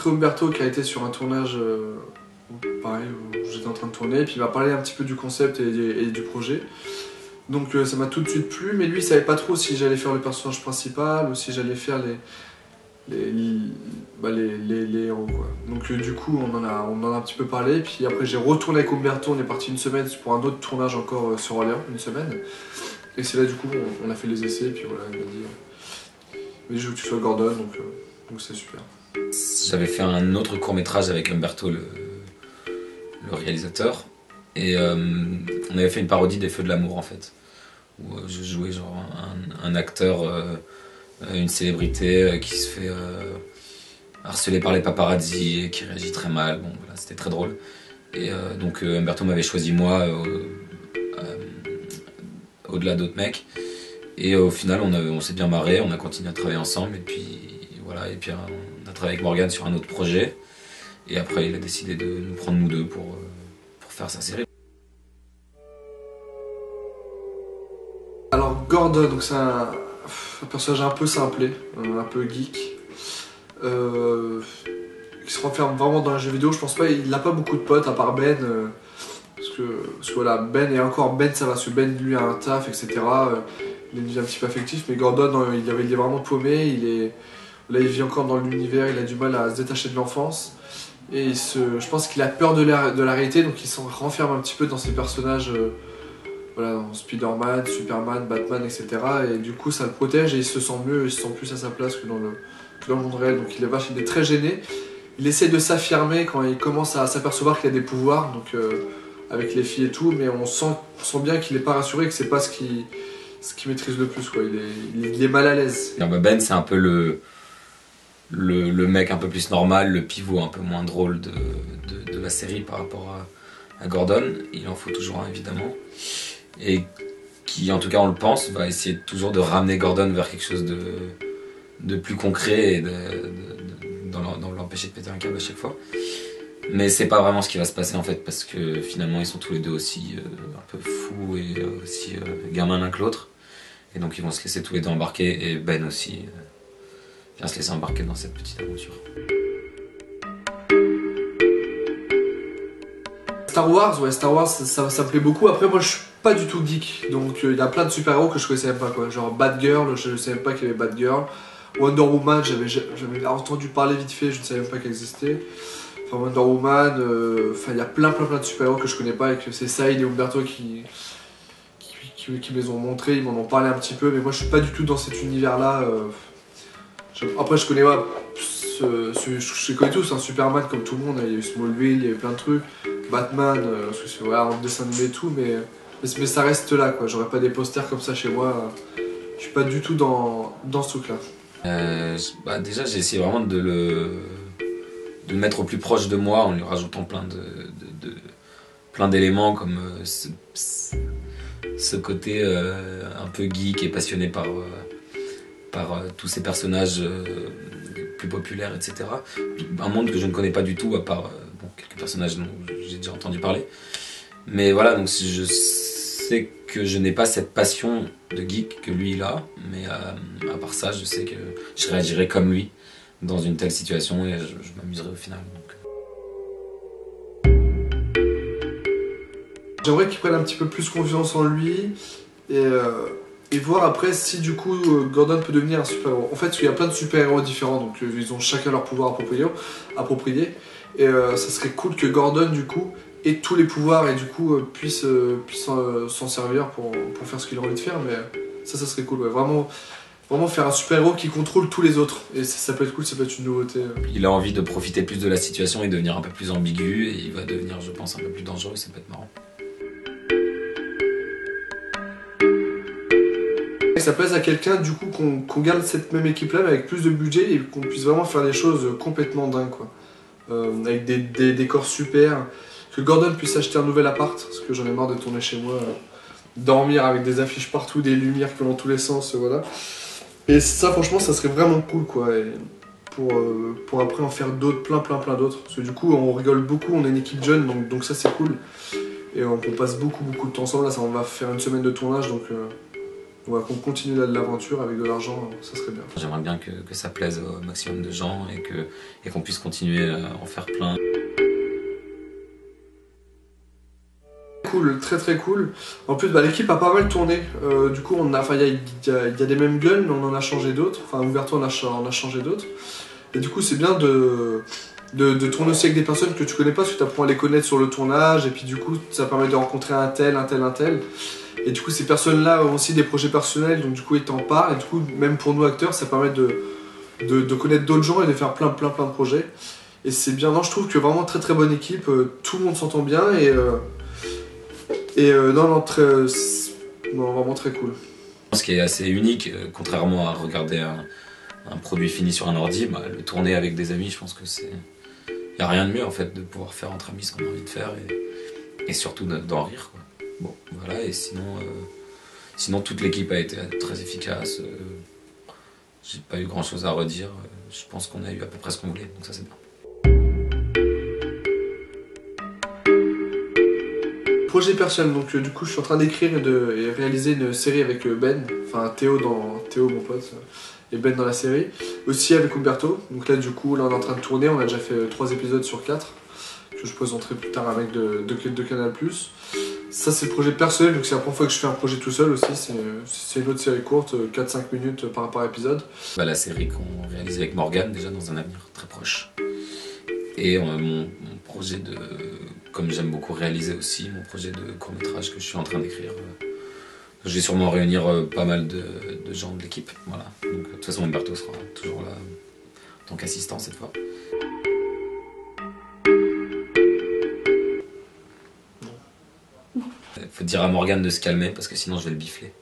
rencontré Umberto qui a été sur un tournage, pareil, où j'étais en train de tourner, et puis il m'a parlé un petit peu du concept et du projet. Donc ça m'a tout de suite plu, mais lui il savait pas trop si j'allais faire le personnage principal ou si j'allais faire les héros quoi. Donc du coup on en a un petit peu parlé, puis après j'ai retourné avec Umberto, on est parti une semaine pour un autre tournage encore sur Orléans, une semaine. Et c'est là du coup on a fait les essais, et puis voilà, il m'a dit je veux que tu sois Gordon, donc c'est super. J'avais fait un autre court-métrage avec Umberto, le réalisateur, et on avait fait une parodie des Feux de l'amour en fait, où je jouais genre un acteur, une célébrité qui se fait harceler par les paparazzi et qui réagit très mal. Bon voilà, c'était très drôle. Et donc Umberto m'avait choisi moi au-delà d'autres mecs. Et au final on s'est bien marré, on a continué à travailler ensemble, et puis voilà, et puis on a travaillé avec Morgan sur un autre projet. Et après il a décidé de nous prendre nous deux pour faire sa série. Alors Gordon, donc c'est un personnage un peu simplé, un peu geek, qui se renferme vraiment dans les jeux vidéo. Je pense pas, il n'a pas beaucoup de potes à part Ben, parce que voilà, Ben, et encore Ben ça va, parce que Ben lui a un taf, etc. Il a une vie un petit peu affective, mais Gordon il est vraiment paumé, là il vit encore dans l'univers, il a du mal à se détacher de l'enfance. Et je pense qu'il a peur de la réalité, donc il s'en renferme un petit peu dans ses personnages, voilà, dans Spider-Man, Superman, Batman, etc. Et du coup ça le protège et il se sent mieux, il se sent plus à sa place que dans le monde réel. Donc il est très gêné. Il essaie de s'affirmer quand il commence à s'apercevoir qu'il a des pouvoirs, donc avec les filles et tout, mais on sent bien qu'il n'est pas rassuré, que c'est pas ce qu'il maîtrise le plus, quoi. Il est mal à l'aise. Ben c'est un peu le mec un peu plus normal, le pivot un peu moins drôle de la série par rapport à Gordon. Il en faut toujours un évidemment. Et qui, en tout cas on le pense, va essayer toujours de ramener Gordon vers quelque chose de plus concret et dans l'empêcher de péter un câble à chaque fois. Mais c'est pas vraiment ce qui va se passer en fait, parce que finalement ils sont tous les deux aussi un peu fous et aussi gamins l'un que l'autre. Et donc ils vont se laisser tous les deux embarquer, et Ben aussi vient se laisser embarquer dans cette petite aventure. Star Wars, ça me plaît beaucoup. Après, moi, je suis pas du tout geek, donc il y a plein de super-héros que je connaissais même pas, quoi. Genre Batgirl, je savais même pas qu'il y avait Batgirl. Wonder Woman, j'avais entendu parler vite fait, je ne savais même pas qu'elle existait. Enfin, Wonder Woman, il y a plein de super-héros que je connais pas, et que c'est Saïd et Umberto qui me les ont montrés, ils m'en ont parlé un petit peu, mais moi, je suis pas du tout dans cet univers-là. Après, je connais je connais tous, hein, Superman comme tout le monde, il y a eu Smallville, il y a eu plein de trucs. Batman, parce que c'est voilà, en dessin animé et tout, mais ça reste là, quoi. J'aurais pas des posters comme ça chez moi. Je suis pas du tout dans ce truc-là. Déjà, j'ai essayé vraiment de le mettre au plus proche de moi en lui rajoutant plein d'éléments comme ce côté un peu geek et passionné par tous ces personnages plus populaires, etc. Un monde que je ne connais pas du tout, à part quelques personnages dont j'ai déjà entendu parler. Mais voilà, donc je sais que je n'ai pas cette passion de geek que lui il a, mais à part ça, je sais que je réagirais comme lui dans une telle situation, et je m'amuserais au final. J'aimerais qu'il prenne un petit peu plus confiance en lui, et voir après si du coup Gordon peut devenir un super-héros. En fait, il y a plein de super-héros différents, donc ils ont chacun leur pouvoir approprié. Et ça serait cool que Gordon du coup ait tous les pouvoirs et du coup puisse s'en servir pour faire ce qu'il a envie de faire. Mais ça serait cool, ouais. Vraiment faire un super-héros qui contrôle tous les autres. Et ça peut être cool, ça peut être une nouveauté. Il a envie de profiter plus de la situation et devenir un peu plus ambigu, et il va devenir, je pense, un peu plus dangereux, ça peut être marrant. Ça plaise à quelqu'un du coup qu'on garde cette même équipe là mais avec plus de budget et qu'on puisse vraiment faire des choses complètement dingues, quoi. Avec des décors super, que Gordon puisse acheter un nouvel appart, parce que j'en ai marre de tourner chez moi, dormir avec des affiches partout, des lumières qui vont dans tous les sens, voilà. Et ça franchement ça serait vraiment cool, quoi, et pour après en faire d'autres, plein d'autres, parce que du coup on rigole beaucoup, on est une équipe jeune, donc ça c'est cool, et on passe beaucoup de temps ensemble. Là ça, on va faire une semaine de tournage, donc voilà, qu'on continue l'aventure avec de l'argent, ça serait bien. J'aimerais bien que ça plaise au maximum de gens et qu'on puisse continuer à en faire plein. Cool, très très cool. En plus, l'équipe a pas mal tourné. Du coup, il y a des mêmes guns, mais on en a changé d'autres. Enfin, Umberto on a changé d'autres. Et du coup, c'est bien de tourner aussi avec des personnes que tu connais pas, parce que tu apprends à les connaître sur le tournage. Et puis, du coup, ça permet de rencontrer un tel. Et du coup, ces personnes-là ont aussi des projets personnels, donc du coup, ils t'en parlent. Et du coup, même pour nous acteurs, ça permet de connaître d'autres gens et de faire plein de projets. Et c'est bien. Non, je trouve que vraiment très très bonne équipe. Tout le monde s'entend bien non, vraiment très cool. Ce qui est assez unique, contrairement à regarder un produit fini sur un ordi, le tourner avec des amis, je pense que c'est... Il n'y a rien de mieux en fait de pouvoir faire entre amis ce qu'on a envie de faire et surtout d'en rire, quoi. Bon, voilà, et sinon toute l'équipe a été très efficace. J'ai pas eu grand chose à redire. Je pense qu'on a eu à peu près ce qu'on voulait, donc ça c'est bien. Projet personnel, donc du coup je suis en train d'écrire et réaliser une série avec Ben, enfin Théo mon pote, et Ben dans la série, aussi avec Umberto. Donc là du coup là on est en train de tourner, on a déjà fait 3 épisodes sur 4 que je présenterai plus tard avec de Canal+. Ça c'est le projet personnel, donc c'est la première fois que je fais un projet tout seul aussi, c'est une autre série courte, 4-5 minutes par épisode. La série qu'on réalise avec Morgane déjà dans un avenir très proche. Et mon projet de... Comme j'aime beaucoup réaliser aussi, mon projet de court-métrage que je suis en train d'écrire. Je vais sûrement réunir pas mal de gens de l'équipe. Voilà. Donc, de toute façon, Umberto sera toujours là en tant qu'assistant cette fois. Il faut dire à Morgane de se calmer parce que sinon je vais le bifler.